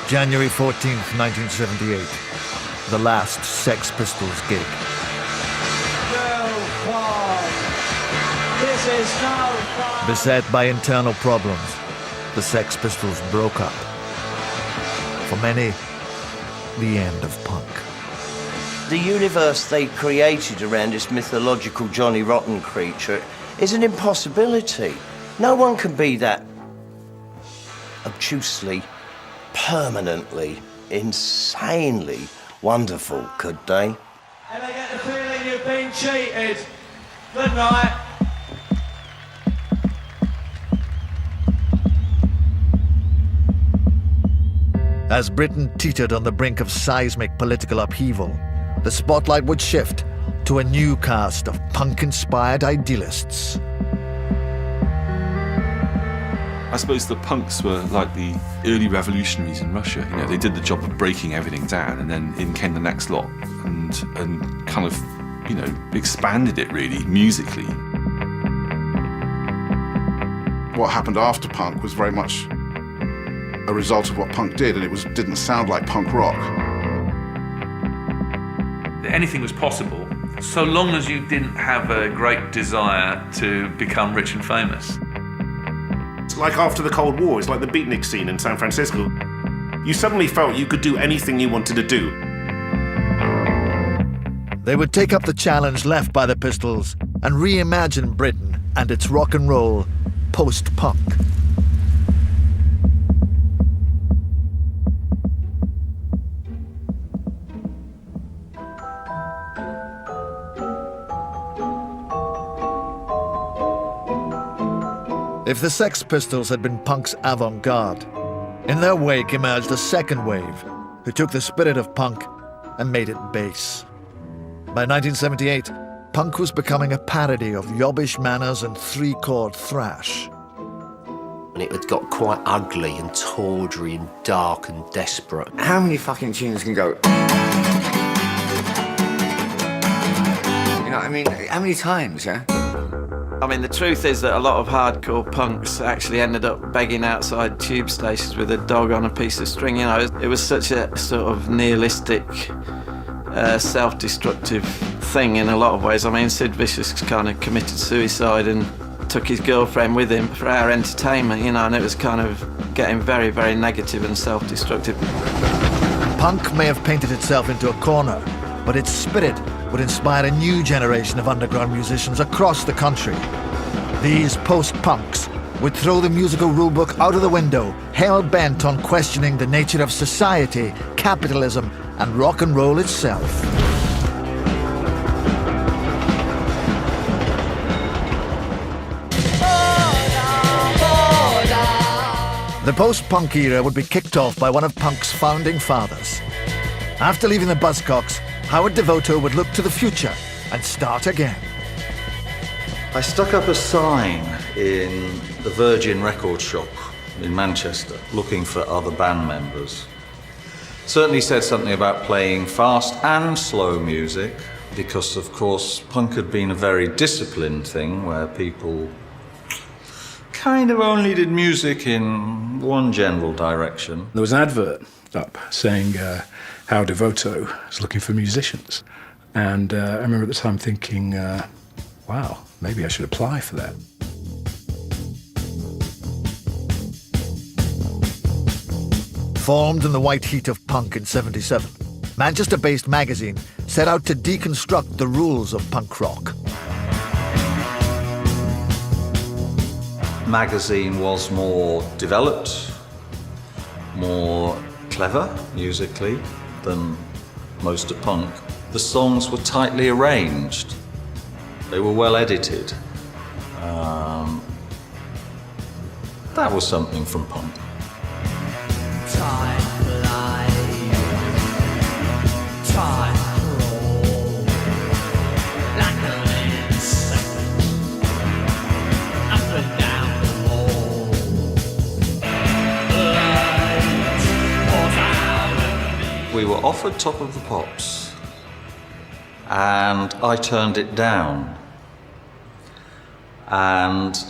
January 14th, 1978. The last Sex Pistols gig. This is no fun. Beset by internal problems, the Sex Pistols broke up. For many, the end of punk. The universe they created around this mythological Johnny Rotten creature is an impossibility. No one can be that obtusely, permanently, insanely wonderful, could they? And I get the feeling you've been cheated. Good night. As Britain teetered on the brink of seismic political upheaval, the spotlight would shift to a new cast of punk-inspired idealists. I suppose the punks were like the early revolutionaries in Russia. You know, they did the job of breaking everything down, and then in came the next lot and kind of, you know, expanded it really musically. What happened after punk was very much a result of what punk did, and it didn't sound like punk rock. Anything was possible, so long as you didn't have a great desire to become rich and famous. It's like after the Cold War, it's like the beatnik scene in San Francisco. You suddenly felt you could do anything you wanted to do. They would take up the challenge left by the Pistols and reimagine Britain and its rock and roll post-punk. If the Sex Pistols had been punk's avant-garde, in their wake emerged a second wave who took the spirit of punk and made it bass. By 1978, punk was becoming a parody of yobbish manners and three-chord thrash. And it had got quite ugly and tawdry and dark and desperate. How many fucking tunes can go? You know what I mean? How many times, yeah? I mean, the truth is that a lot of hardcore punks actually ended up begging outside tube stations with a dog on a piece of string. You know, it was such a sort of nihilistic, self-destructive thing in a lot of ways. I mean, Sid Vicious kind of committed suicide and took his girlfriend with him for our entertainment, you know, and it was kind of getting very, very negative and self-destructive. Punk may have painted itself into a corner, but its spirit would inspire a new generation of underground musicians across the country. These post-punks would throw the musical rulebook out of the window, hell-bent on questioning the nature of society, capitalism, and rock and roll itself. The post-punk era would be kicked off by one of punk's founding fathers. After leaving the Buzzcocks, Howard Devoto would look to the future and start again. I stuck up a sign in the Virgin record shop in Manchester looking for other band members. Certainly said something about playing fast and slow music because, of course, punk had been a very disciplined thing where people kind of only did music in one general direction. There was an advert up saying how Devoto is looking for musicians. And I remember at the time thinking, wow, maybe I should apply for that. Formed in the white heat of punk in '77, Manchester-based magazine set out to deconstruct the rules of punk rock. Magazine was more developed, more clever musically than most of punk. The songs were tightly arranged. They were well edited. That was something from punk. We were offered Top of the Pops, and I turned it down. And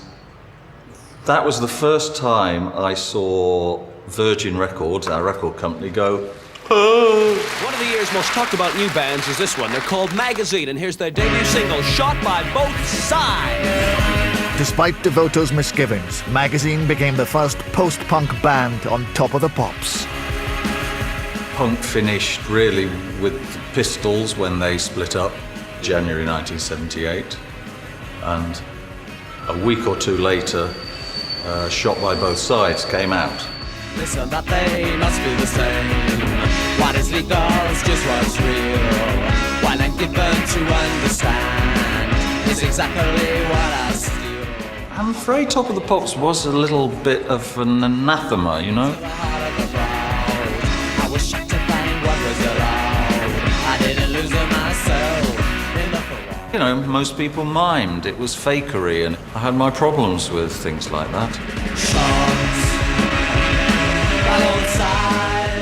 That was the first time I saw Virgin Records, our record company, go, oh. One of the year's most talked about new bands is this one. They're called Magazine, and here's their debut single, Shot by Both Sides. Despite Devoto's misgivings, Magazine became the first post-punk band on Top of the Pops. Punk finished really with the Pistols when they split up, January 1978. And a week or two later, Shot by Both Sides came out. Listen, that they must be the same. What is legal is just what's real. What I'm given to understand is exactly what I steal. I'm afraid Top of the Pops was a little bit of an anathema, you know? I was shocked to find what was allowed. I didn't lose myself in the parade. You know, most people mimed. It was fakery, and I had my problems with things like that.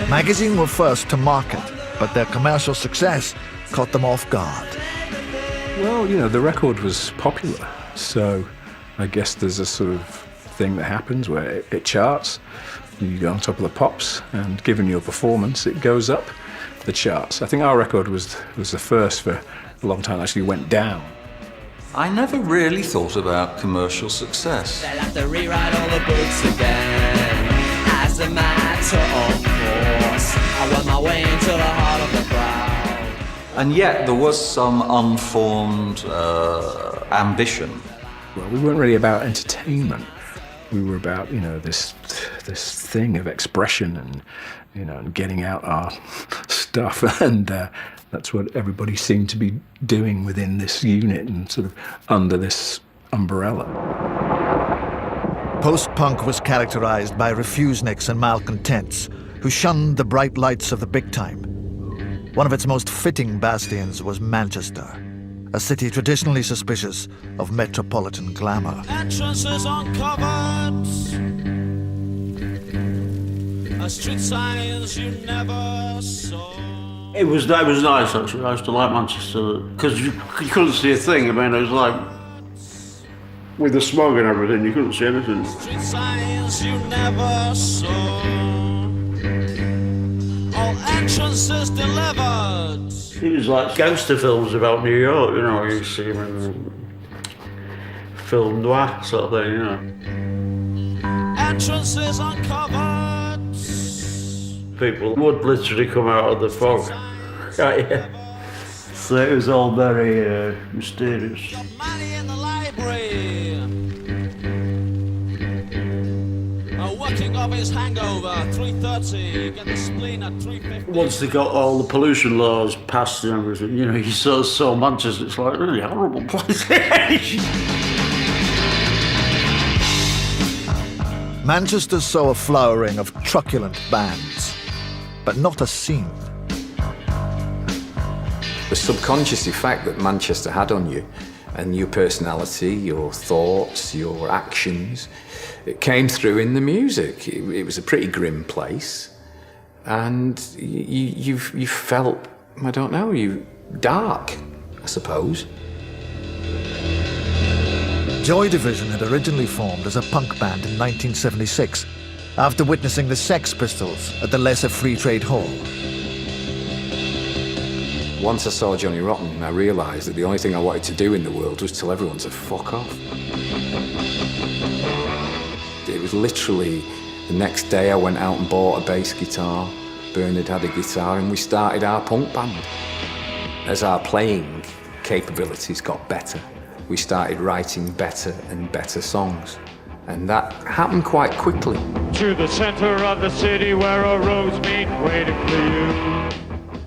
Magazine were first to market, but their commercial success caught them off guard. Well, you know, the record was popular, so I guess there's a sort of thing that happens where it charts, you go on Top of the Pops, and given your performance, it goes up the charts. I think our record was the first for a long time, actually went down. I never really thought about commercial success. They'll have to rewrite all the books again. As a matter of course, I run my way into the heart of the crowd. And yet there was some unformed ambition. Well, we weren't really about entertainment. We were about, you know, this thing of expression and, you know, and getting out our stuff, and that's what everybody seemed to be doing within this unit and sort of under this umbrella. Post-punk was characterized by refuseniks and malcontents who shunned the bright lights of the big time. One of its most fitting bastions was Manchester, a city traditionally suspicious of metropolitan glamour. Entrances uncovered. Street signs you never saw. It was nice, actually. I used to like Manchester because you couldn't see a thing. I mean, it was like with the smog and everything, you couldn't see anything. Street signs you never saw. All entrances delivered. It was like gangster films about New York, you know, you see them in film noir sort of thing, you know. Entrances uncovered. People would literally come out of the fog. Yeah. So it was all very mysterious. Money in the library. Working off his hangover, 3:30. Get the spleen at 3:50. Once they got all the pollution laws passed and everything, you know, you saw Manchester, it's like a really horrible place. Manchester saw a flowering of truculent bands, but not a scene. The subconscious effect that Manchester had on you and your personality, your thoughts, your actions, it came through in the music. It was a pretty grim place, and you felt, I don't know, you dark, I suppose. Joy Division had originally formed as a punk band in 1976, after witnessing the Sex Pistols at the Lesser Free Trade Hall. Once I saw Johnny Rotten, I realised that the only thing I wanted to do in the world was tell everyone to fuck off. It was literally the next day I went out and bought a bass guitar. Bernard had a guitar, and we started our punk band. As our playing capabilities got better, we started writing better and better songs. And that happened quite quickly. To the center of the city where our roads meet, waiting for you.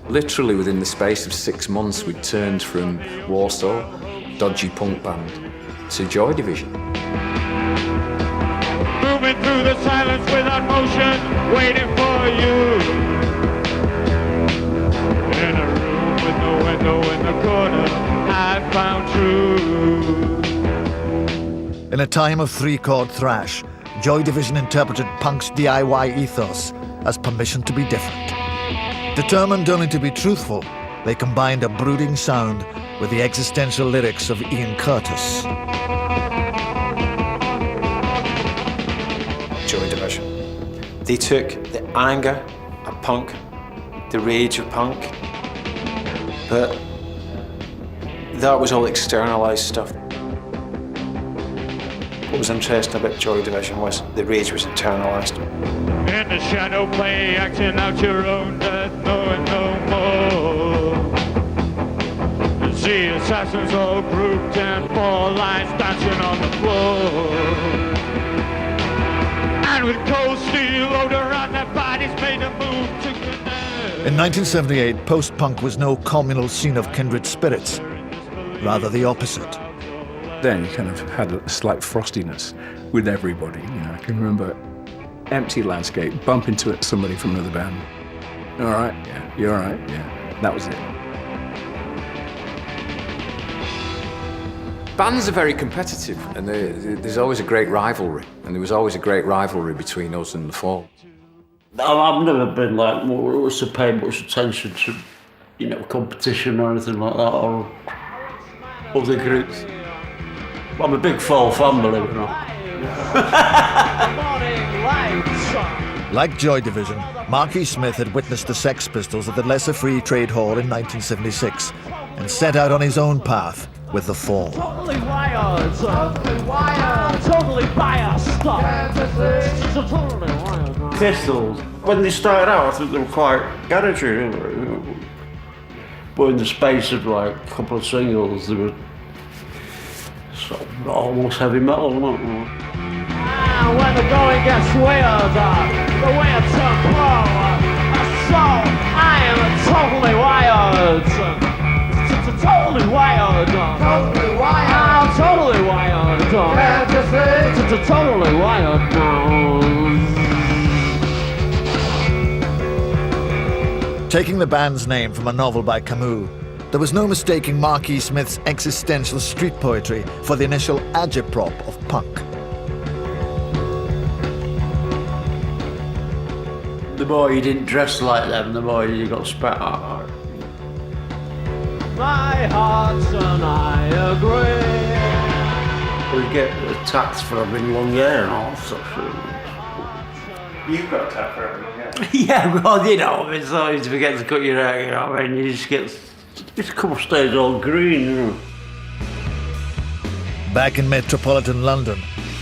Literally within the space of 6 months, we turned from Warsaw, dodgy punk band, to Joy Division. Moving through the silence without motion, waiting for you. In a room with no window in the corner, I found truth. In a time of three-chord thrash, Joy Division interpreted punk's DIY ethos as permission to be different. Determined only to be truthful, they combined a brooding sound with the existential lyrics of Ian Curtis. They took the anger of punk, the rage of punk, but that was all externalised stuff. What was interesting about Joy Division was the rage was internalised. In the shadow play, acting out your own death, knowing no more. See assassins all grouped in four lines dancing on the floor. And with cold steel loaded around their bodies made a move to connect. In 1978, post-punk was no communal scene of kindred spirits, rather the opposite. Then you kind of had a slight frostiness with everybody. You know, I can remember empty landscape, bump into somebody from another band. All right, yeah, you're all right, yeah. That was it. Bands are very competitive, and there's always a great rivalry, and there was always a great rivalry between us and the Fall. I've never been like was to pay much attention to, you know, competition or anything like that, or other groups. I'm a big Fall fan, believe it or not. Like Joy Division, Marky Smith had witnessed the Sex Pistols at the Lesser Free Trade Hall in 1976 and set out on his own path with the Fall. Totally wired, totally biased. Totally wired. Pistols, when they started out, I think they were quite garagey, but in the space of like a couple of singles, they were sort of almost heavy metal, weren't they? When the going gets weird, the weird turn pro. So I am totally wired. Totally wired. Totally wired. I'm totally wired. Totally wired now. Taking the band's name from a novel by Camus, there was no mistaking Marky Smith's existential street poetry for the initial agitprop of punk. The more you didn't dress like them, the more you got spat at. My heart and I agree. We get attacked for having long hair and all stuff. You've got attacked for having long hair? Yeah, well, you know, it's always to forget to cut your hair, you know, and you just get just a couple of stays all green, you know. Back in metropolitan London,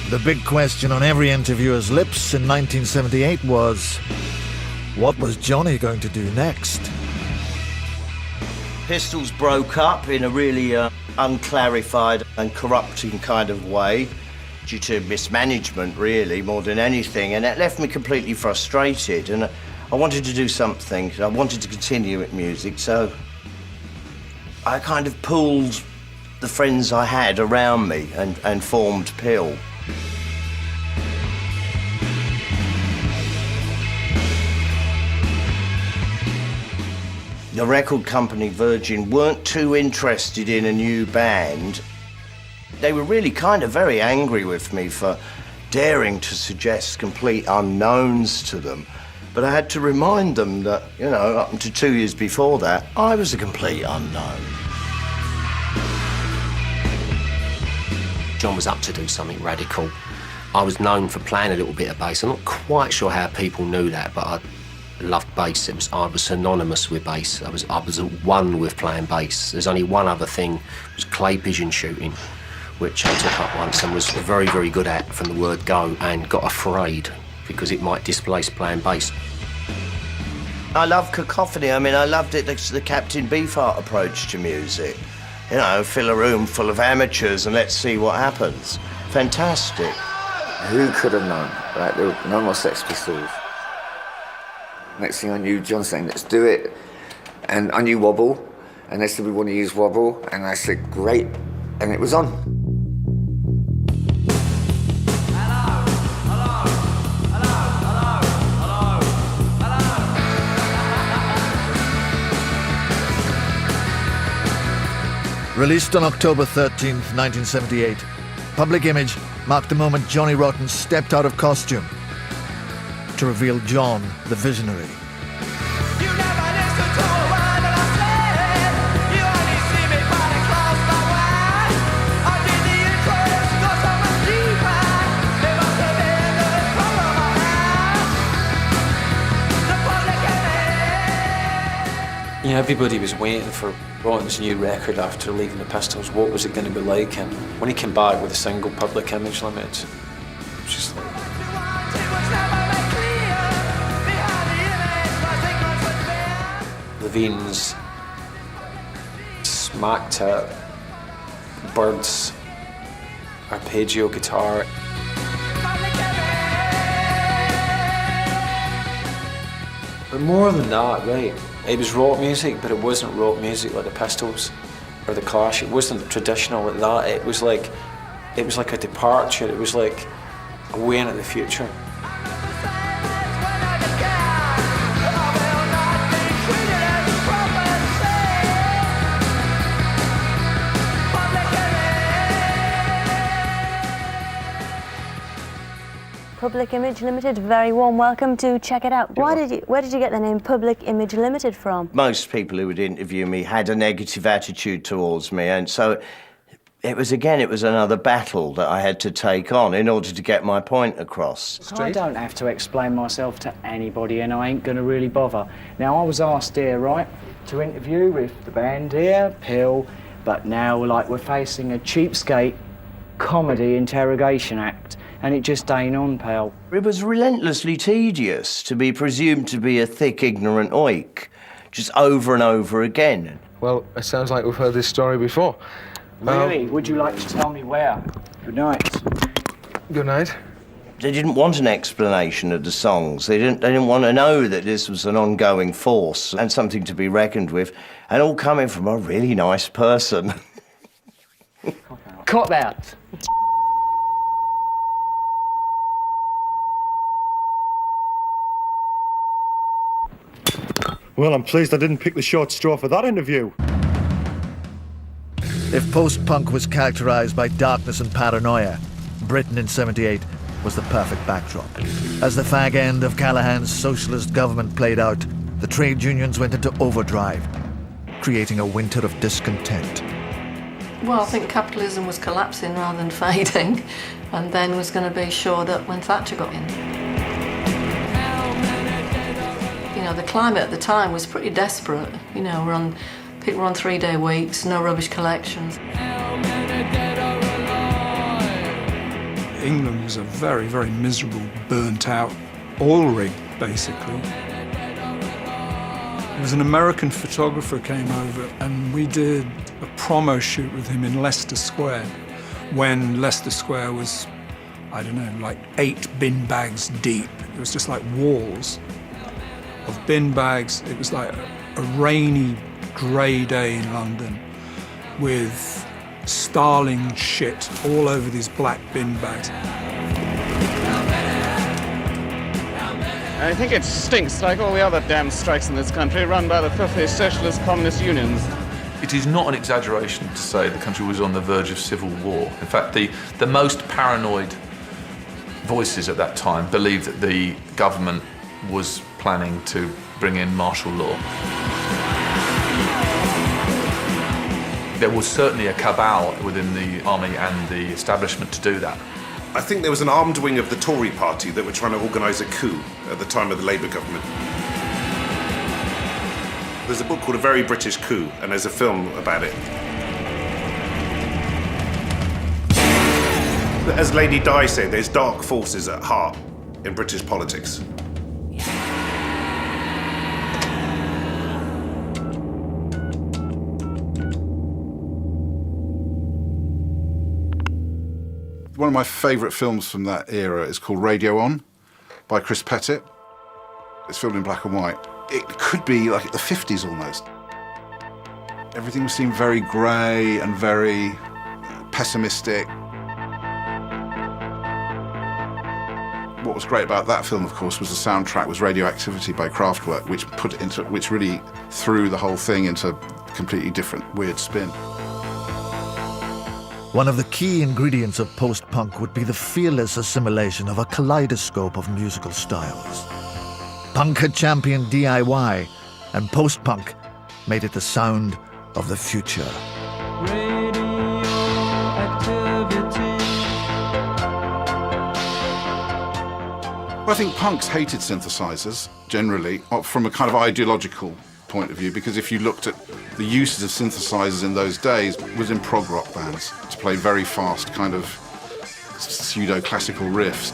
the big question on every interviewer's lips in 1978 was, what was Johnny going to do next? Pistols broke up in a really unclarified and corrupting kind of way due to mismanagement, really, more than anything, and it left me completely frustrated, and I wanted to do something. I wanted to continue with music, so I kind of pulled the friends I had around me and formed Pill. The record company Virgin weren't too interested in a new band. They were really kind of very angry with me for daring to suggest complete unknowns to them. But I had to remind them that, you know, up to 2 years before that, I was a complete unknown. John was up to do something radical. I was known for playing a little bit of bass. I'm not quite sure how people knew that, but I loved bass. I was synonymous with bass. I was one with playing bass. There's only one other thing, it was clay pigeon shooting, which I took up once and was very, very good at from the word go, and got afraid because it might displace playing bass. I love cacophony. I mean, I loved it, the Captain Beefheart approach to music. You know, fill a room full of amateurs and let's see what happens. Fantastic. Who could have known? Right, there were no more Sex Pistols. Next thing I knew, John saying, let's do it. And I knew Wobble, and they said, we want to use Wobble. And I said, great. And it was on. Released on October 13th, 1978, Public Image marked the moment Johnny Rotten stepped out of costume to reveal John, the visionary. You know, everybody was waiting for Rottn's new record after leaving the Pistols. What was it going to be like? And when he came back with a single, Public Image Limited, it was just like... Levine's smacked it, Bird's arpeggio guitar. But more than that, right? It was rock music, but it wasn't rock music like the Pistols or the Clash. It wasn't traditional like that. It was like a departure. It was like a way into the future. Public Image Limited, very warm welcome to Check It Out. Where did you get the name Public Image Limited from? Most people who would interview me had a negative attitude towards me, and so it was another battle that I had to take on in order to get my point across. I don't have to explain myself to anybody, and I ain't going to really bother. Now, I was asked here, right, to interview with the band here, Pill, but now, like, we're facing a cheapskate comedy interrogation act. And it just ain't on, pal. It was relentlessly tedious to be presumed to be a thick, ignorant oik, just over and over again. Well, it sounds like we've heard this story before. Really? Would you like to tell me where? Good night. Good night. They didn't want an explanation of the songs. They didn't want to know that this was an ongoing force and something to be reckoned with, and all coming from a really nice person. Cop out. Well, I'm pleased I didn't pick the short straw for that interview. If post-punk was characterised by darkness and paranoia, Britain in '78 was the perfect backdrop. As the fag end of Callaghan's socialist government played out, the trade unions went into overdrive, creating a winter of discontent. Well, I think capitalism was collapsing rather than fading, and then was going to be shored up when Thatcher got in. You know, the climate at the time was pretty desperate. You know, people were on 3-day weeks, no rubbish collections. England was a very, very miserable, burnt-out oil rig, basically. There was an American photographer came over, and we did a promo shoot with him in Leicester Square, when Leicester Square was, I don't know, like 8 bin bags deep. It was just like walls of bin bags. It was like a rainy, grey day in London with Starling shit all over these black bin bags. I think it stinks like all the other damn strikes in this country run by the filthy socialist communist unions. It is not an exaggeration to say the country was on the verge of civil war. In fact, the most paranoid voices at that time believed that the government was planning to bring in martial law. There was certainly a cabal within the army and the establishment to do that. I think there was an armed wing of the Tory party that were trying to organise a coup at the time of the Labour government. There's a book called A Very British Coup, and there's a film about it. As Lady Di said, there's dark forces at heart in British politics. One of my favourite films from that era is called Radio On by Chris Pettit. It's filmed in black and white. It could be like the 50s almost. Everything seemed very grey and very pessimistic. What was great about that film, of course, was the soundtrack was Radioactivity by Kraftwerk, which really threw the whole thing into a completely different, weird spin. One of the key ingredients of post-punk would be the fearless assimilation of a kaleidoscope of musical styles. Punk had championed DIY, and post-punk made it the sound of the future. Well, I think punks hated synthesizers, generally, from a kind of ideological point of view, because if you looked at the uses of synthesizers in those days, it was in prog rock bands to play very fast kind of pseudo-classical riffs.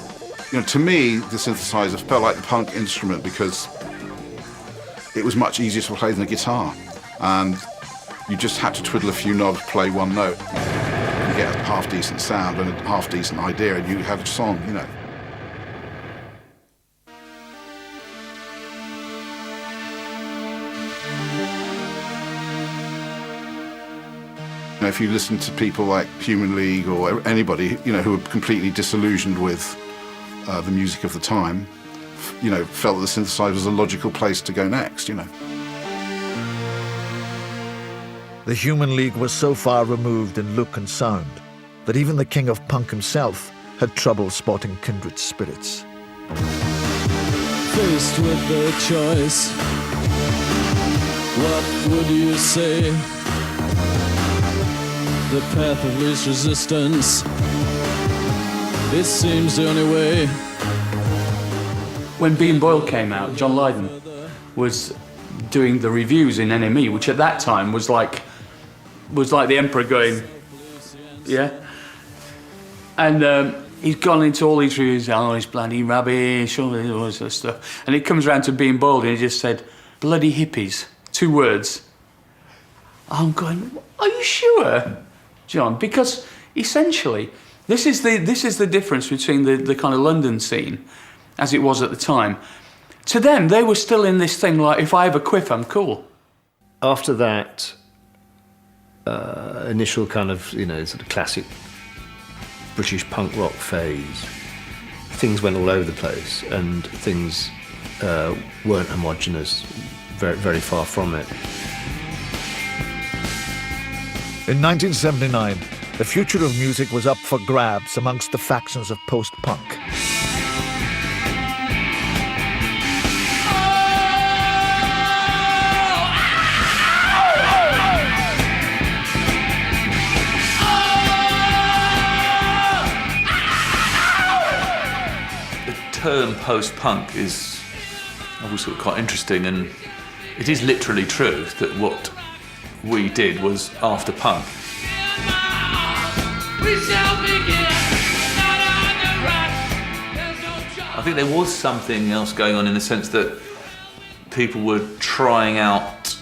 You know, to me, the synthesizer felt like the punk instrument because it was much easier to play than a guitar. And you just had to twiddle a few knobs, play one note. You get a half-decent sound and a half-decent idea, and you have a song, you know. You know, if you listen to people like Human League or anybody, you know, who were completely disillusioned with the music of the time, you know, felt that the synthesizer was a logical place to go next, you know. The Human League was so far removed in look and sound that even the king of punk himself had trouble spotting kindred spirits. Faced with the choice, what would you say? The path of least resistance, it seems the only way. When Bean Boyle came out, John Lydon was doing the reviews in NME, which at that time was like the Emperor going, yeah. And he's gone into all these reviews, oh, it's bloody rubbish, all this stuff. And it comes around to Bean Boyle and he just said, bloody hippies, 2 words. I'm going, are you sure, John? Because essentially, this is the difference between the kind of London scene, as it was at the time. To them, they were still in this thing like, if I have a quiff, I'm cool. After that initial kind of, you know, sort of classic British punk rock phase, things went all over the place and things weren't homogenous, very, very far from it. In 1979, the future of music was up for grabs amongst the factions of post-punk. The term post-punk is obviously quite interesting, and it is literally true that what we did was after punk. I think there was something else going on in the sense that people were trying out,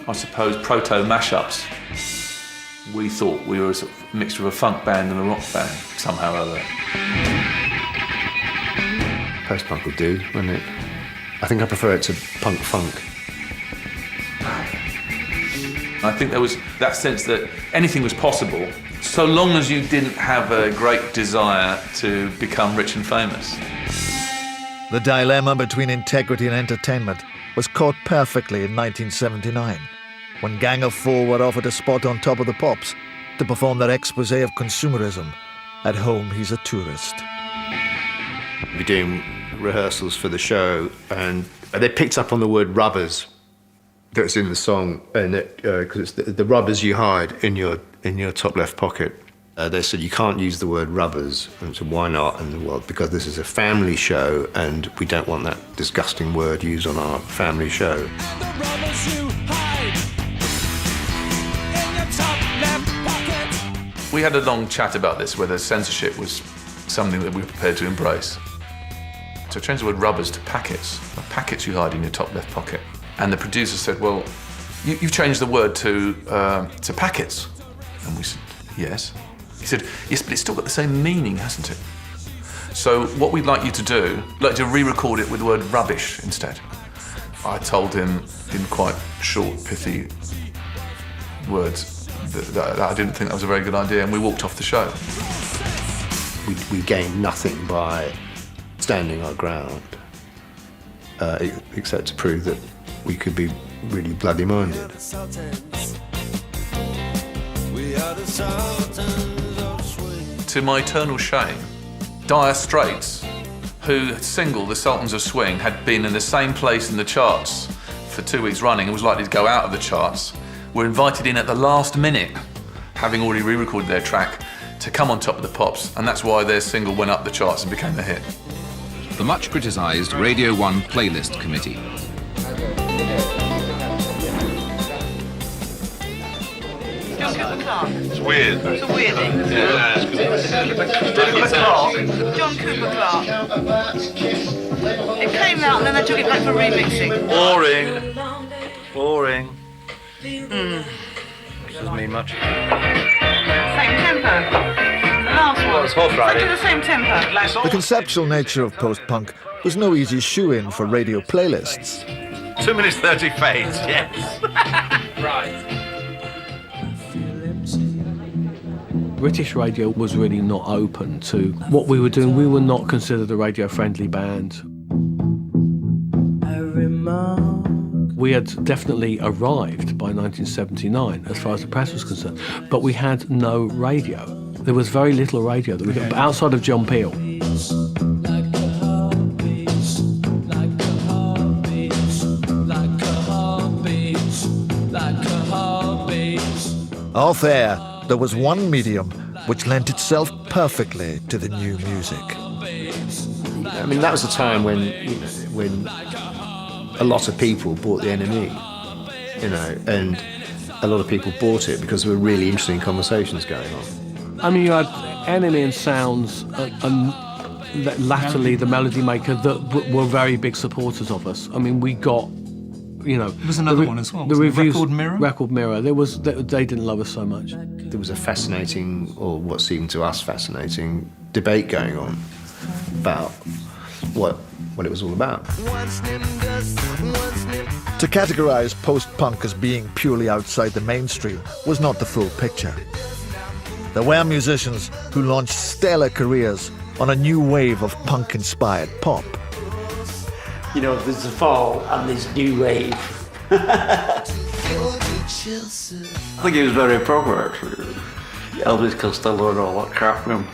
I suppose, proto-mashups. We thought we were a sort of mixture of a funk band and a rock band, somehow or other. Post-punk will do, wouldn't it? I think I prefer it to punk funk. I think there was that sense that anything was possible, so long as you didn't have a great desire to become rich and famous. The dilemma between integrity and entertainment was caught perfectly in 1979, when Gang of Four were offered a spot on Top of the Pops to perform their expose of consumerism. At home, he's a tourist. We're doing rehearsals for the show, and they picked up on the word rubbers that's in the song, and because it's the rubbers you hide in your top left pocket. They said you can't use the word rubbers, and so why not? And well, because this is a family show, and we don't want that disgusting word used on our family show. We had a long chat about this, whether censorship was something that we were prepared to embrace. So I changed the word rubbers to packets. Packets you hide in your top left pocket. And the producer said, well, you've changed the word to packets. And we said, yes. He said, yes, but it's still got the same meaning, hasn't it? So what we'd like you to do, like to re-record it with the word rubbish instead. I told him in quite short, pithy words that I didn't think that was a very good idea, and we walked off the show. We gained nothing by standing our ground, except to prove that we could be really bloody minded. To my eternal shame, Dire Straits, whose single, The Sultans of Swing, had been in the same place in the charts for 2 weeks running and was likely to go out of the charts, were invited in at the last minute, having already re-recorded their track, to come on Top of the Pops, and that's why their single went up the charts and became a hit. The much criticised Radio 1 Playlist Committee. John Cooper Clarke? It's weird. It's a weird thing. Yeah, Cooper Clarke. John Cooper Clarke. It came out and then they took it back for remixing. Boring. Boring. Doesn't mean much. Same tempo. The last one. It's Horse Riding. To the same tempo. The conceptual nature of post-punk was no easy shoe-in for radio playlists. 2 minutes 30 fades, yes. Right. British radio was really not open to what we were doing. We were not considered a radio-friendly band. We had definitely arrived by 1979 as far as the press was concerned, but we had no radio. There was very little radio that we got outside of John Peel. Off air, there was one medium which lent itself perfectly to the new music. I mean, that was the time when, when a lot of people bought the NME, and a lot of people bought it because there were really interesting conversations going on. I mean, you had Enemy and Sounds, and latterly the Melody Maker, that were very big supporters of us. I mean, we got, There was another one as well. The reviews, Record Mirror. Record Mirror. They didn't love us so much. There was a fascinating, or what seemed to us fascinating, debate going on about what it was all about. To categorize post-punk as being purely outside the mainstream was not the full picture. There were musicians who launched stellar careers on a new wave of punk-inspired pop. You know, there's the fall and there's new wave. I think he was very proper, actually. Elvis Costello and all that crap from him.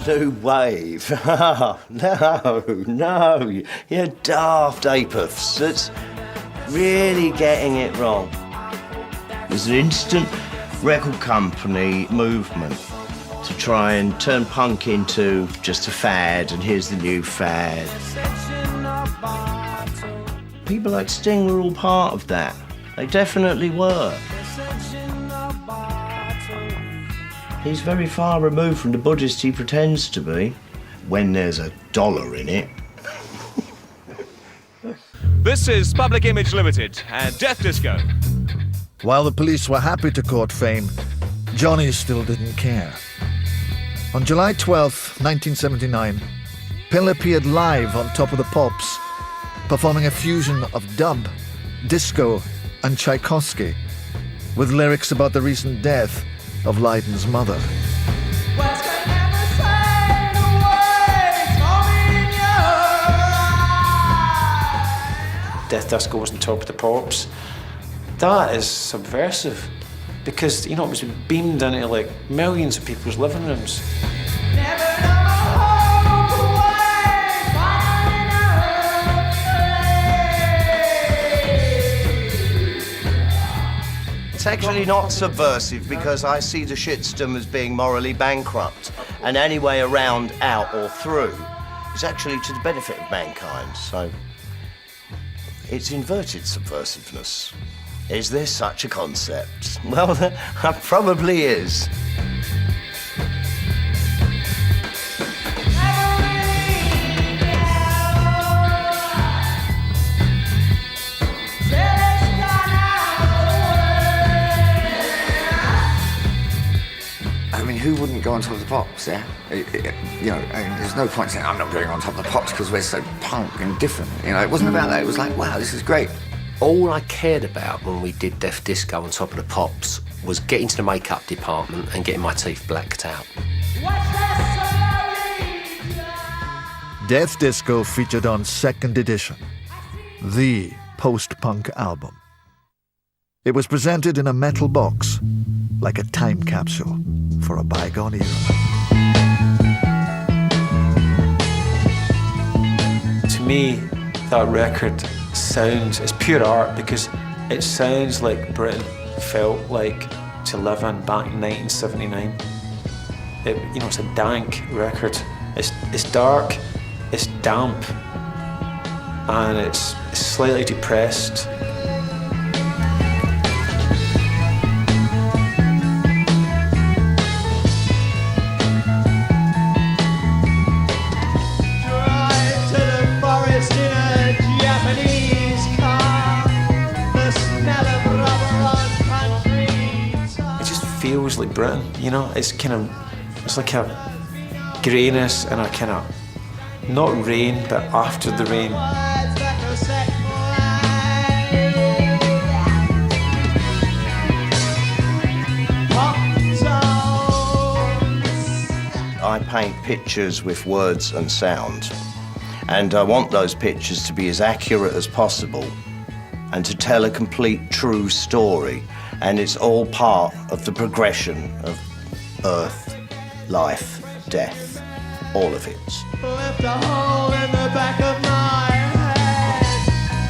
New wave? No, you're daft apophs. That's really getting it wrong. There's an instant record company movement to try and turn punk into just a fad, and here's the new fad. People like Sting were all part of that. They definitely were. He's very far removed from the Buddhist he pretends to be, when there's a dollar in it. This is Public Image Limited and Death Disco. While the police were happy to court fame, Johnny still didn't care. On July 12th, 1979, Pill appeared live on Top of the Pops, performing a fusion of dub, disco, and Tchaikovsky, with lyrics about the recent death of Lydon's mother. Death Disco wasn't Top of the Pops. That is subversive, because, you know, it was beamed into like millions of people's living rooms. It's actually not subversive, because I see the shitstorm as being morally bankrupt, and any way around, out or through is actually to the benefit of mankind. So it's inverted subversiveness. Is there such a concept? Well, there probably is. I mean, who wouldn't go on Top of the Pops, yeah? You know, I mean, there's no point saying, I'm not going on Top of the Pops because we're so punk and different. You know, it wasn't about that. It was like, wow, this is great. All I cared about when we did Death Disco on Top of the Pops was getting to the makeup department and getting my teeth blacked out. Death Disco featured on Second Edition, the post-punk album. It was presented in a metal box, like a time capsule for a bygone era. To me, that record sounds, it's pure art, because it sounds like Britain felt like to live in back in 1979. You know, it's a dank record. It's dark, it's damp, and it's slightly depressed. Feels like Britain, you know. It's like a greyness and a kind of not rain, but after the rain. I paint pictures with words and sound, and I want those pictures to be as accurate as possible and to tell a complete, true story. And it's all part of the progression of Earth, life, death, all of it. Left a hole in the back of my head.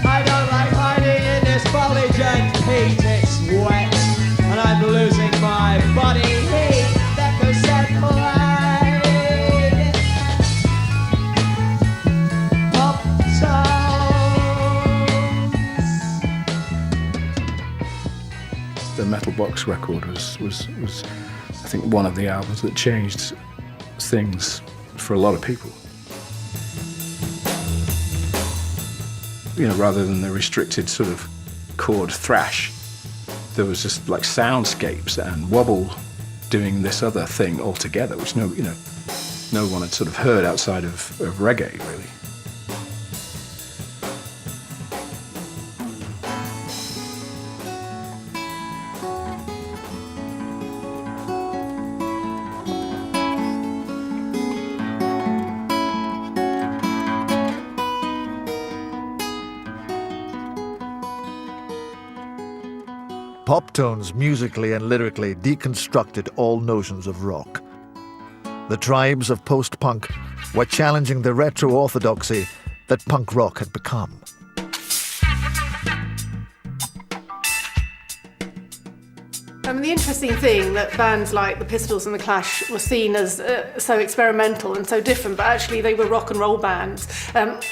I don't like hiding in this foliage and heat. It's wet, and I'm losing my body heat. That cassette play. Pop The Metal Box record was I think one of the albums that changed things for a lot of people. You know, rather than the restricted sort of chord thrash, there was just like soundscapes and wobble doing this other thing altogether, which no one had sort of heard outside of reggae, really. Pop tones musically and lyrically deconstructed all notions of rock. The tribes of post-punk were challenging the retro-orthodoxy that punk rock had become. The interesting thing that bands like the Pistols and the Clash were seen as so experimental and so different, but actually they were rock and roll bands.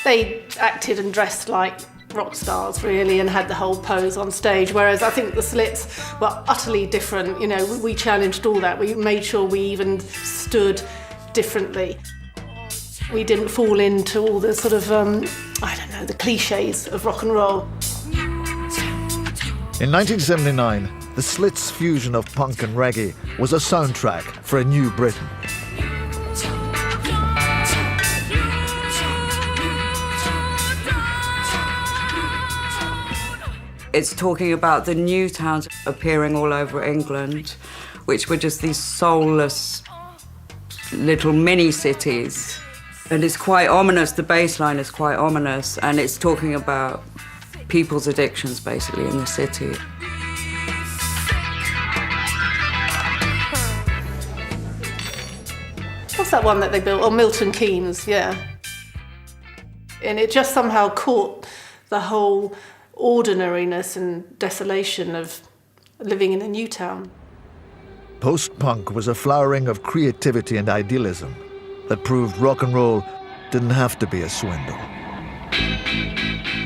They acted and dressed like rock stars, really, and had the whole pose on stage, whereas I think the Slits were utterly different. You know, we challenged all that. We made sure we even stood differently. We didn't fall into all the sort of, the cliches of rock and roll. In 1979, the Slits' fusion of punk and reggae was a soundtrack for a new Britain. It's talking about the new towns appearing all over England, which were just these soulless little mini cities. And it's quite ominous, the bass line is quite ominous, and it's talking about people's addictions, basically, in the city. What's that one that they built? Oh, Milton Keynes, yeah. And it just somehow caught the whole ordinariness and desolation of living in a new town. Post-punk was a flowering of creativity and idealism that proved rock and roll didn't have to be a swindle.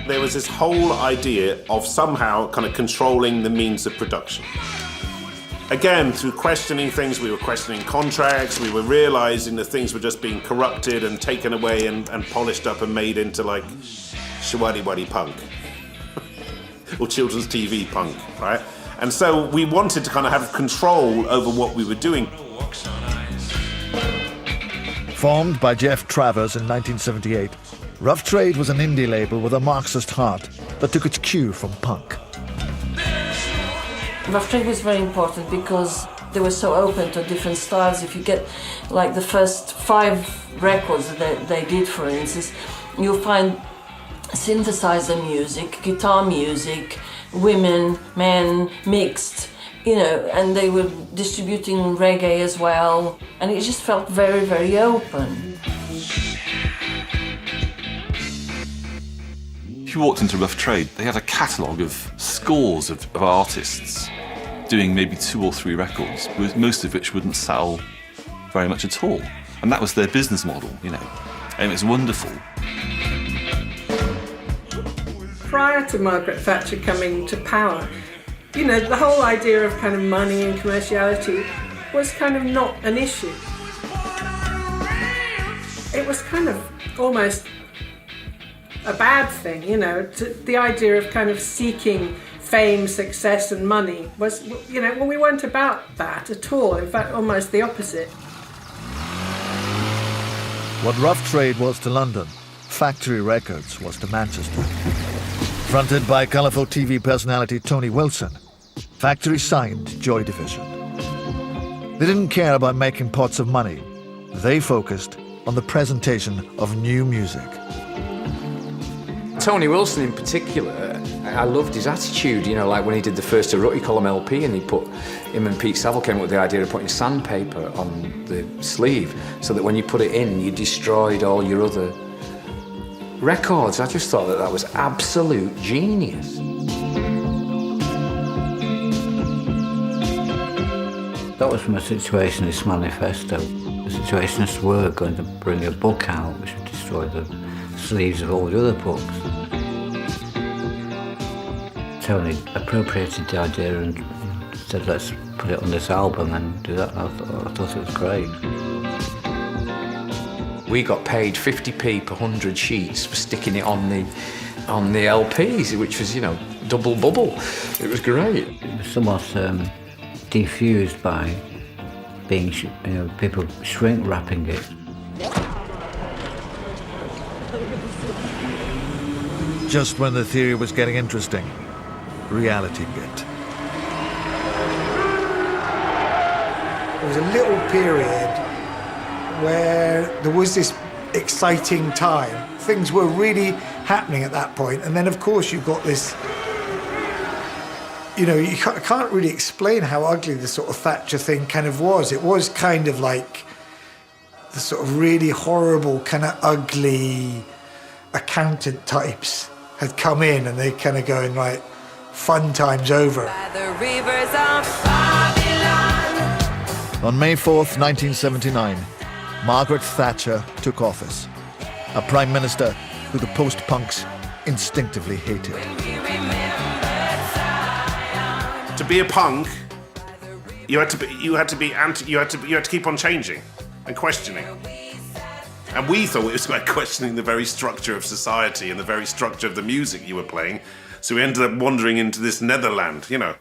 There was this whole idea of somehow kind of controlling the means of production. Again, through questioning things, we were questioning contracts, we were realizing that things were just being corrupted and taken away and polished up and made into like shawadi-wadi punk. Or children's TV punk, right? And so we wanted to kind of have control over what we were doing. Formed by Jeff Travers in 1978, Rough Trade was an indie label with a Marxist heart that took its cue from punk. Rough Trade was very important because they were so open to different styles. If you get like the first 5 records that they did, for instance, you'll find synthesizer music, guitar music, women, men, mixed, and they were distributing reggae as well, and it just felt very, very open. If you walked into Rough Trade, they had a catalogue of scores of artists doing maybe 2 or 3 records, most of which wouldn't sell very much at all. And that was their business model, and it was wonderful. prior to Margaret Thatcher coming to power, you know, the whole idea of kind of money and commerciality was kind of not an issue. It was kind of almost a bad thing, you know, the idea of kind of seeking fame, success and money was, you know, well, we weren't about that at all. In fact, almost the opposite. What Rough Trade was to London, Factory Records was to Manchester. Fronted by colourful TV personality Tony Wilson, Factory signed Joy Division. They didn't care about making pots of money. They focused on the presentation of new music. Tony Wilson in particular, I loved his attitude, you know, like when he did the first Arutty Column LP and him and Pete Saville came up with the idea of putting sandpaper on the sleeve so that when you put it in, you destroyed all your other records. I just thought that was absolute genius. That was from a Situationist manifesto. The Situationists were going to bring a book out which would destroy the sleeves of all the other books. Tony appropriated the idea and said, let's put it on this album and do that. I thought it was great. We got paid 50p per 100 sheets for sticking it on the LPs, which was, you know, double bubble. It was great. It was somewhat defused by being, you know, people shrink wrapping it. Just when the theory was getting interesting, reality bit. There was a little period where there was this exciting time. Things were really happening at that point. And then, of course, you've got this, you know, you can't really explain how ugly the sort of Thatcher thing kind of was. It was kind of like the sort of really horrible, kind of ugly accountant types had come in and they kind of going, right, fun time's over. On May 4th, 1979, Margaret Thatcher took office, a prime minister who the post-punks instinctively hated. To be a punk, you had to keep on changing and questioning. And we thought it was about questioning the very structure of society and the very structure of the music you were playing. So we ended up wandering into this Netherland, you know.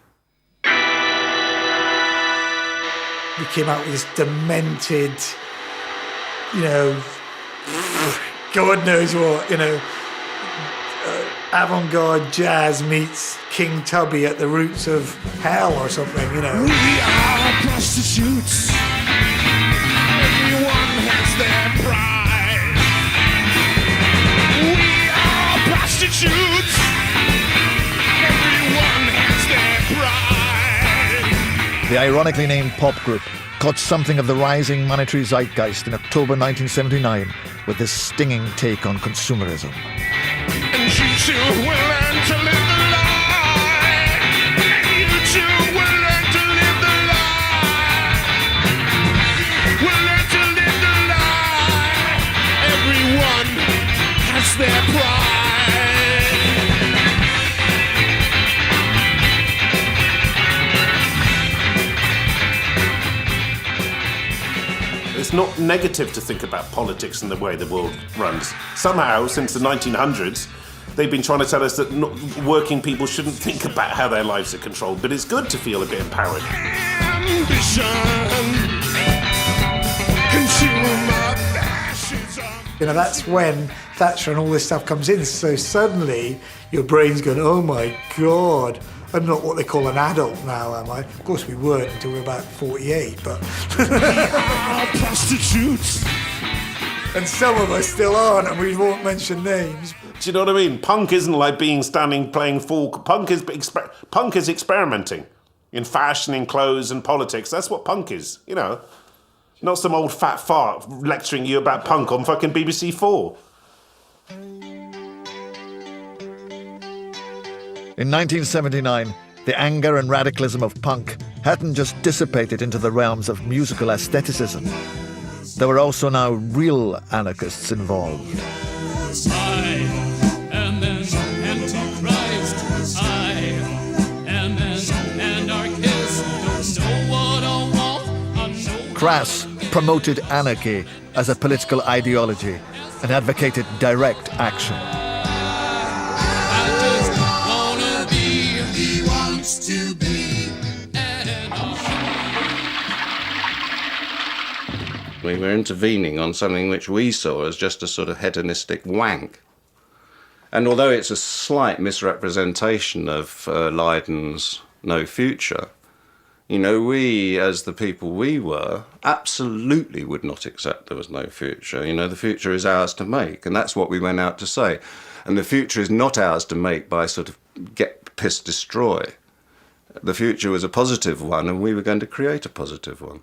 We came out with this demented, you know, God knows what, you know, avant-garde jazz meets King Tubby at the roots of hell or something, you know. We are prostitutes. Everyone has their pride. We are prostitutes. Everyone has their pride. The ironically named pop group caught something of the rising monetary zeitgeist in October 1979 with this stinging take on consumerism. And you too will learn to live the lie. And you too will learn to live the lie. Will learn to live the lie. Everyone has their pride. It's not negative to think about politics and the way the world runs. Somehow, since the 1900s, they've been trying to tell us that working people shouldn't think about how their lives are controlled, but it's good to feel a bit empowered. You know, that's when Thatcher and all this stuff comes in. So suddenly your brain's going, oh my God, I'm not what they call an adult now, am I? Of course we weren't until we were about 48, but... We are prostitutes. And some of us still aren't, and we won't mention names. Do you know what I mean? Punk isn't like playing folk. Punk is experimenting in fashion, in clothes and politics. That's what punk is, you know. Not some old fat fart lecturing you about punk on fucking BBC 4. In 1979, the anger and radicalism of punk hadn't just dissipated into the realms of musical aestheticism. There were also now real anarchists involved. And then Crass promoted anarchy as a political ideology and advocated direct action. We were intervening on something which we saw as just a sort of hedonistic wank. And although it's a slight misrepresentation of Lydon's No Future, you know, we, as the people we were, absolutely would not accept there was no future. You know, the future is ours to make, and that's what we went out to say. And the future is not ours to make by sort of get, piss, destroy. The future was a positive one, and we were going to create a positive one.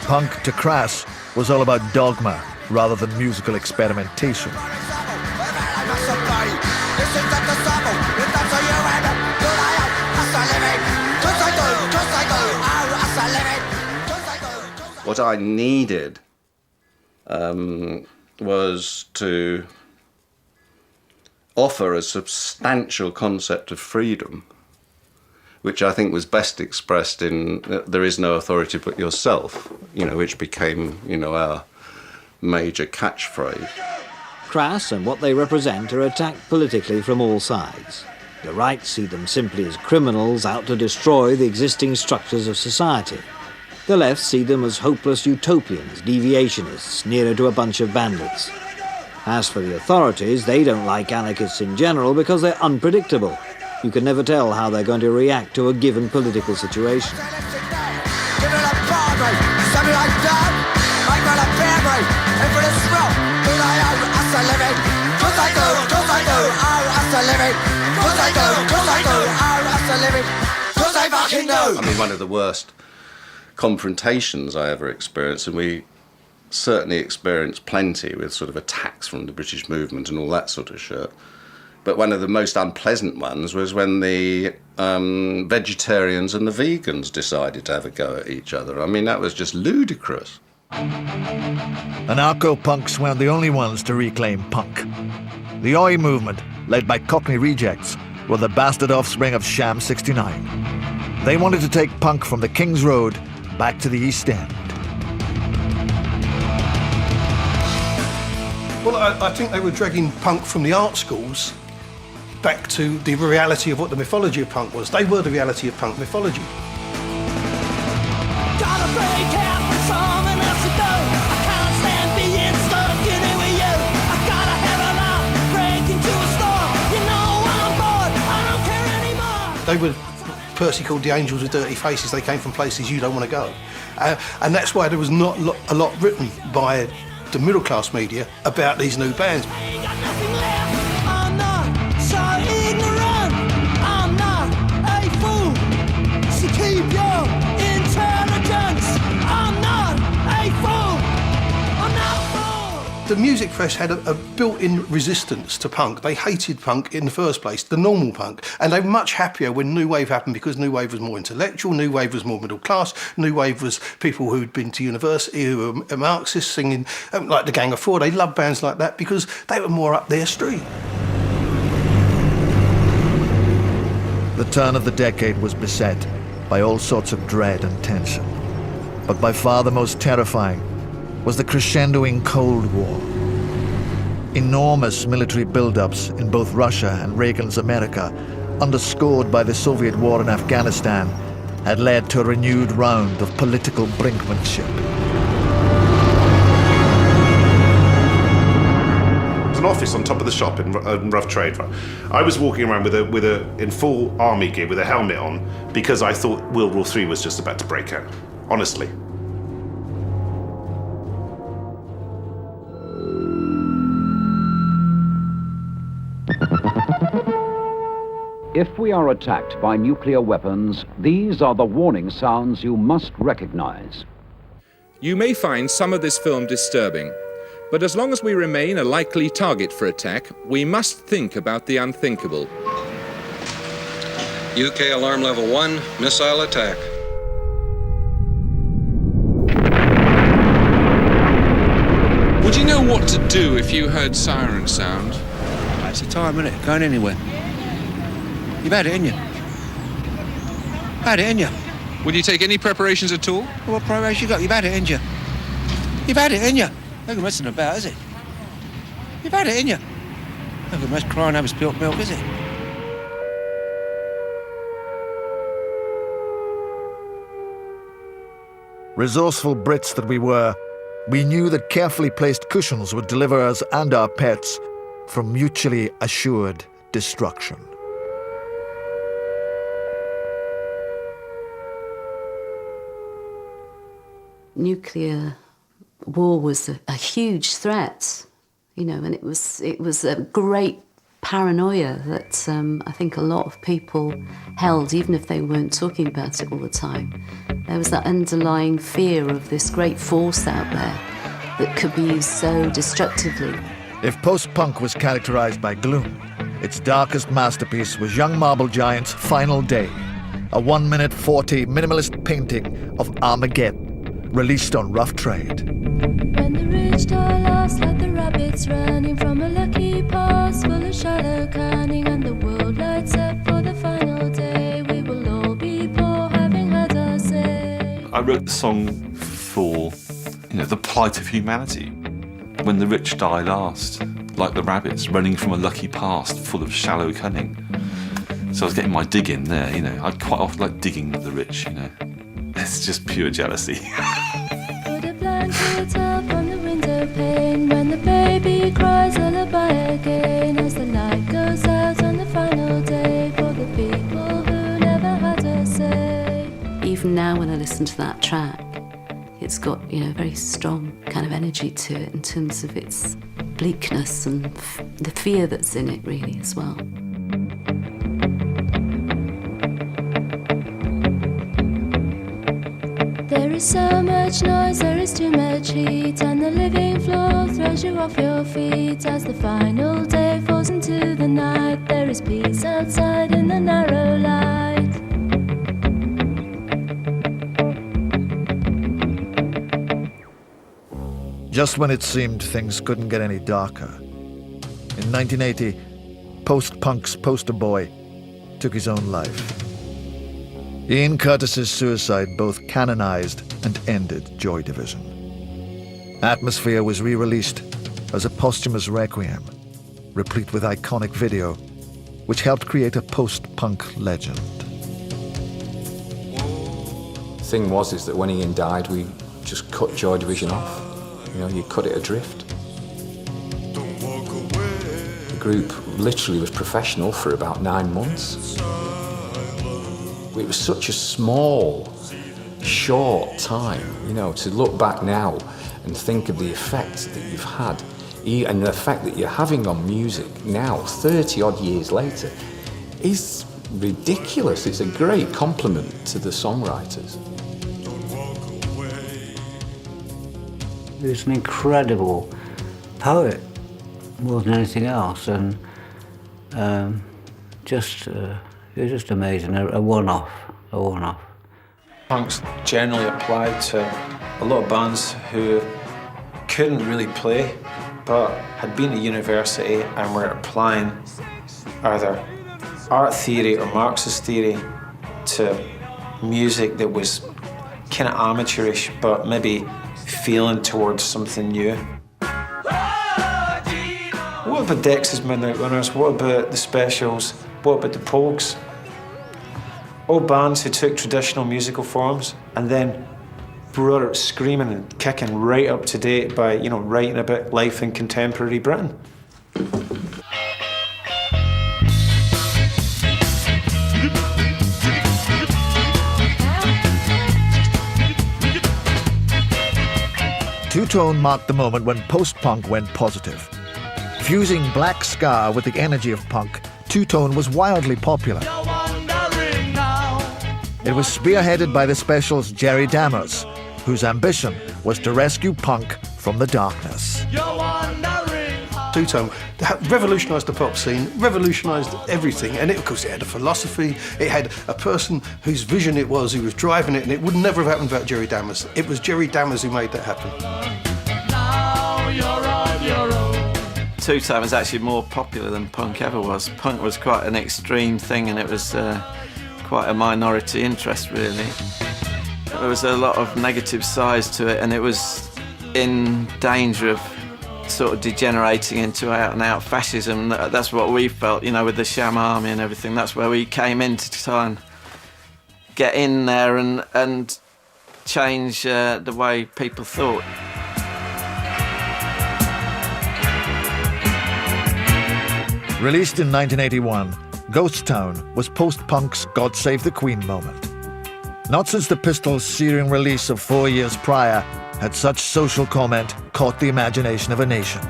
Punk to Crass was all about dogma rather than musical experimentation. What I needed was to offer a substantial concept of freedom, which I think was best expressed in "There is no authority but yourself," you know, which became, you know, our major catchphrase. Crass and what they represent are attacked politically from all sides. The right see them simply as criminals out to destroy the existing structures of society. The left see them as hopeless utopians, deviationists, nearer to a bunch of bandits. As for the authorities, they don't like anarchists in general because they're unpredictable. You can never tell how they're going to react to a given political situation. I mean, one of the worst confrontations I ever experienced, and we certainly experienced plenty with sort of attacks from the British movement and all that sort of shit. But one of the most unpleasant ones was when the vegetarians and the vegans decided to have a go at each other. I mean, that was just ludicrous. Anarcho-punks weren't the only ones to reclaim punk. The Oi movement, led by Cockney rejects, were the bastard offspring of Sham 69. They wanted to take punk from the King's Road back to the East End. Well, I think they were dragging punk from the art schools back to the reality of what the mythology of punk was. They were the reality of punk mythology. They were Percy called the Angels with Dirty Faces. They came from places you don't want to go. And that's why there was not a lot written by the middle class media about these new bands. I'm not so ignorant. I'm not a fool. So keep your intelligence. I'm not a fool. I'm not a fool. The music press had a built-in resistance to punk. They hated punk in the first place, the normal punk. And they were much happier when New Wave happened because New Wave was more intellectual, New Wave was more middle class, New Wave was people who'd been to university, who were Marxists, singing like the Gang of Four. They loved bands like that because they were more up their street. The turn of the decade was beset by all sorts of dread and tension. But by far the most terrifying was the crescendoing Cold War. Enormous military buildups in both Russia and Reagan's America, underscored by the Soviet war in Afghanistan, had led to a renewed round of political brinkmanship. There's an office on top of the shop in Rough Trade. I was walking around in full army gear with a helmet on because I thought World War III was just about to break out. Honestly. If we are attacked by nuclear weapons, these are the warning sounds you must recognize. You may find some of this film disturbing, but as long as we remain a likely target for attack, we must think about the unthinkable. UK alarm level 1, missile attack. Would you know what to do if you heard siren sound? It's the time, isn't it? Going anywhere. You've had it, ain't you? Had it, ain't you? Will you take any preparations at all? What preparation you got? You've had it, ain't you? You've had it, ain't you? No good messing about, is it? You've had it, ain't you? No good mess crying over spilt milk, is it? Resourceful Brits that we were, we knew that carefully placed cushions would deliver us and our pets from mutually assured destruction. Nuclear war was a huge threat, you know, and it was a great paranoia that I think a lot of people held, even if they weren't talking about it all the time. There was that underlying fear of this great force out there that could be used so destructively. If post-punk was characterized by gloom, its darkest masterpiece was Young Marble Giant's Final Day, a 1-minute 40 minimalist painting of Armageddon, released on Rough Trade. When the rich die last like the rabbits running from a lucky past full of shallow cunning, and the world lights up for the final day, we will all be poor having had our say. I wrote the song for, the plight of humanity. When the rich die last, like the rabbits running from a lucky past full of shallow cunning. So I was getting my dig in there, I quite often like digging with the rich, It's just pure jealousy. Put a blanket up on the window pane when the baby cries lullaby again, as the light goes out on the final day for the people who never had a say. Even now when I listen to that track, it's got, a very strong kind of energy to it in terms of its bleakness and the fear that's in it really as well. There is so much noise, there is too much heat, and the living floor throws you off your feet as the final day falls into the night. There is peace outside in the narrow light. Just when it seemed things couldn't get any darker, in 1980, post-punk's poster boy took his own life. Ian Curtis's suicide both canonized and ended Joy Division. Atmosphere was re-released as a posthumous requiem, replete with iconic video, which helped create a post-punk legend. The thing was that when Ian died, we just cut Joy Division off. You cut it adrift. The group literally was professional for about 9 months. It was such a small, short time, to look back now and think of the effect that you've had and the effect that you're having on music now, 30-odd years later, is ridiculous. It's a great compliment to the songwriters. He was an incredible poet, more than anything else, and it was just amazing, a one-off. Punk's generally applied to a lot of bands who couldn't really play, but had been at university and were applying either art theory or Marxist theory to music that was kind of amateurish, but maybe feeling towards something new. What about Dex's Midnight Runners? What about the Specials? What about the Pogues? All bands who took traditional musical forms and then brought it screaming and kicking right up to date by, writing about life in contemporary Britain. Two-Tone marked the moment when post-punk went positive. Fusing black ska with the energy of punk, Two-Tone was wildly popular. It was spearheaded by the Specials' Jerry Dammers, whose ambition was to rescue punk from the darkness. Two-Tone revolutionised the pop scene, revolutionised everything, and of course it had a philosophy, it had a person whose vision it was, who was driving it, and it would never have happened without Jerry Dammers. It was Jerry Dammers who made that happen. Now you're on your own. two-tone was actually more popular than punk ever was. Punk was quite an extreme thing, and it was quite a minority interest, really. There was a lot of negative sides to it, and it was in danger of sort of degenerating into out-and-out fascism. That's what we felt, you know, with the Sham Army and everything. That's where we came in to try and get in there and change the way people thought. Released in 1981, Ghost Town was post-punk's God Save the Queen moment. Not since the Pistols' searing release of 4 years prior had such social comment caught the imagination of a nation.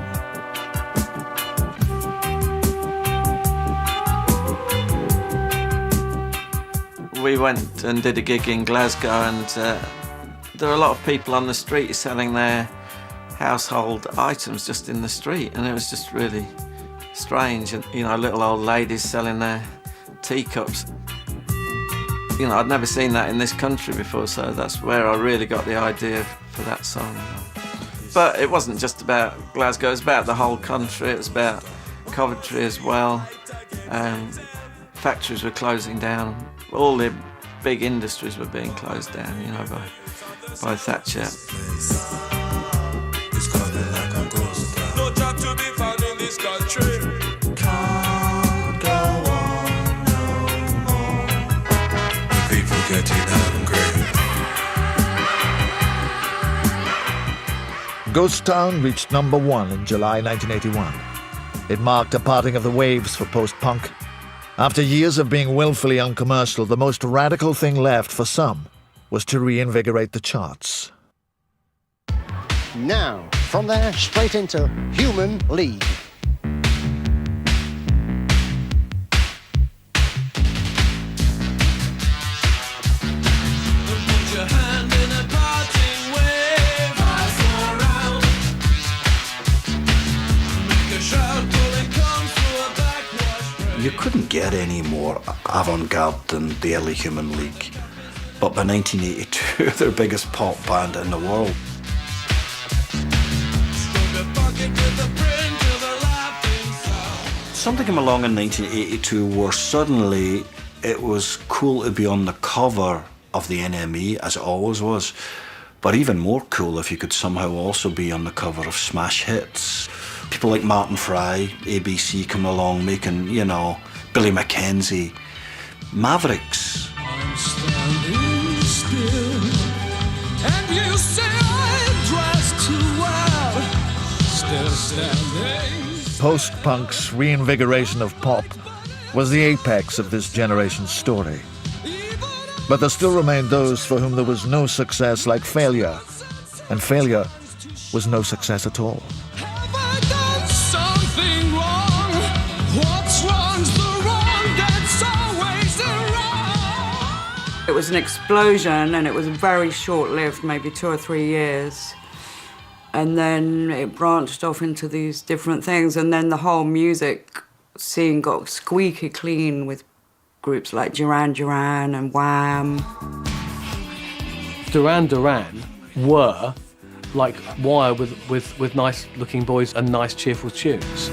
We went and did a gig in Glasgow, and there were a lot of people on the street selling their household items just in the street, and it was just really strange. And, you know, little old ladies selling their teacups. You know, I'd never seen that in this country before, so that's where I really got the idea for that song. But it wasn't just about Glasgow, it was about the whole country, it was about Coventry as well. Factories were closing down, all the big industries were being closed down, you know, by Thatcher. No job to be found in this country. Getting hungry. Ghost Town reached #1 in July 1981. It marked a parting of the waves for post-punk. After years of being willfully uncommercial, the most radical thing left for some was to reinvigorate the charts. Now, from there, straight into Human League. You couldn't get any more avant-garde than the early Human League. But by 1982, they're the biggest pop band in the world. Something came along in 1982 where suddenly it was cool to be on the cover of the NME, as it always was. But even more cool if you could somehow also be on the cover of smash hits. People like Martin Fry, ABC come along making, you know, Billy Mackenzie, Mavericks. I'm standing still, and you say I dress too well. Still standing. Post-punk's reinvigoration of pop was the apex of this generation's story. But there still remained those for whom there was no success like failure, and failure was no success at all. Something wrong. What's wrong's the wrong. That's always the wrong. It was an explosion, and it was very short-lived, maybe 2 or 3 years. And then it branched off into these different things, and then the whole music scene got squeaky clean with groups like Duran Duran and Wham. Duran Duran were like Wire with nice-looking boys and nice, cheerful tunes.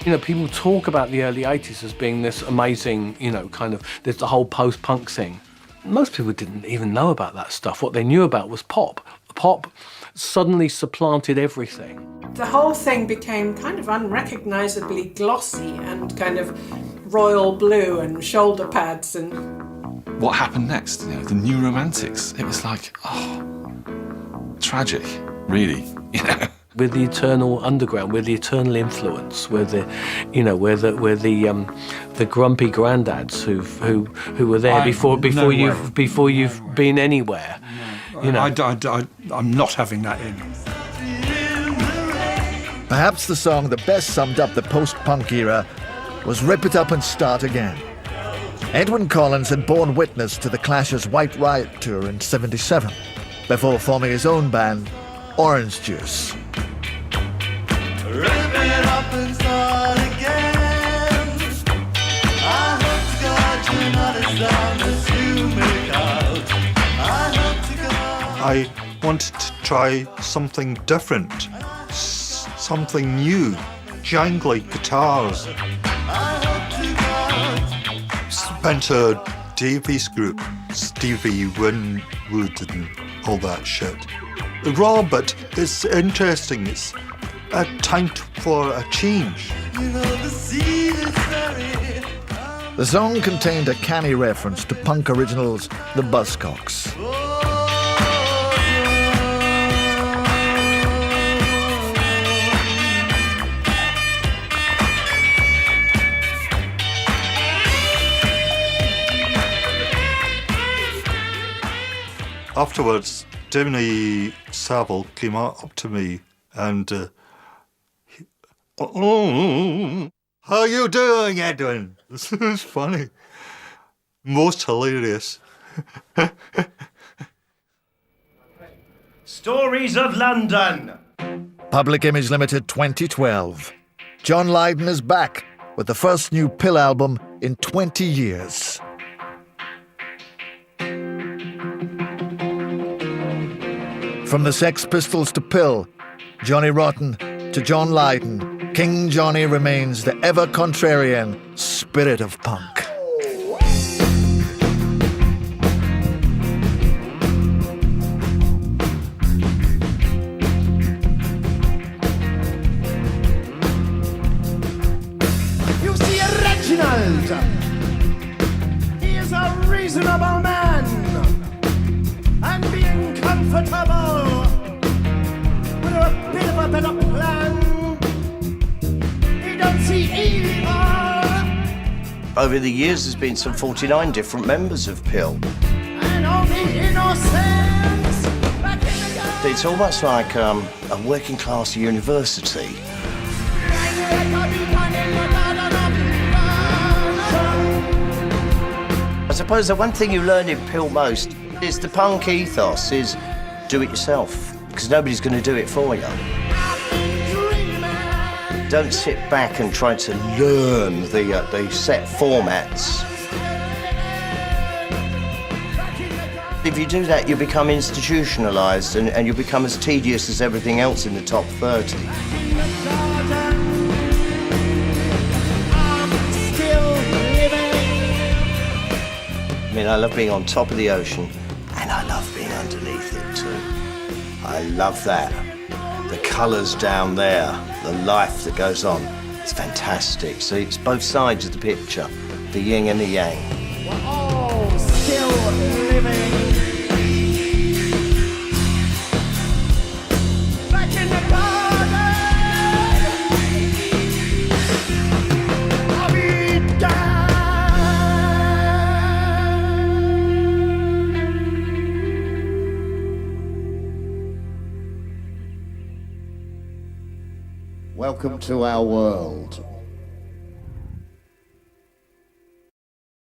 You know, people talk about the early 80s as being this amazing, you know, kind of, there's the whole post-punk thing. Most people didn't even know about that stuff. What they knew about was pop. Pop suddenly supplanted everything. The whole thing became kind of unrecognisably glossy and kind of royal blue and shoulder pads and... What happened next? You know, the New Romantics. It was like, oh, tragic, really. You know. We're the eternal underground. We're the eternal influence. We're the, you know, we're the grumpy granddads who were there before you've been anywhere. No. You know. I'm not having that in. Perhaps the song that best summed up the post-punk era was Rip It Up and Start Again. Edwyn Collins had borne witness to the Clash's White Riot tour in '77, before forming his own band, Orange Juice. Rip it up and start again. I hope to God you're not as dumb as you make out. I hope to God. I wanted to try something different, something new, jangly guitars. Spencer Davies Group, Stevie Winwood and all that shit. Robert, it's interesting. It's a time for a change. The song contained a canny reference to punk originals The Buzzcocks. Afterwards, Diminy Savile came up to me and how you doing, Edwin? This is funny. Most hilarious. Stories of London. Public Image Limited 2012. John Lydon is back with the first new Pill album in 20 years. From the Sex Pistols to Pill, Johnny Rotten to John Lydon, King Johnny remains the ever-contrarian spirit of punk. You see, Reginald, he is a reasonable man, and being comfortable with a bit of a better plan, he don't see evil. Over the years, there's been some 49 different members of Pill. And all the innocence back in the garden. It's almost like a working class university. I suppose the one thing you learn in Pill most is the punk ethos is do it yourself, because nobody's going to do it for you. Don't sit back and try to learn the set formats. If you do that, you become institutionalised and you become as tedious as everything else in the top 30. I mean, I love being on top of the ocean, and I love being underneath it too. I love that. The colours down there, the life that goes on. It's fantastic. See, it's both sides of the picture, the yin and the yang. We're all still living. Back in the garden. I'll be down. Welcome to our world.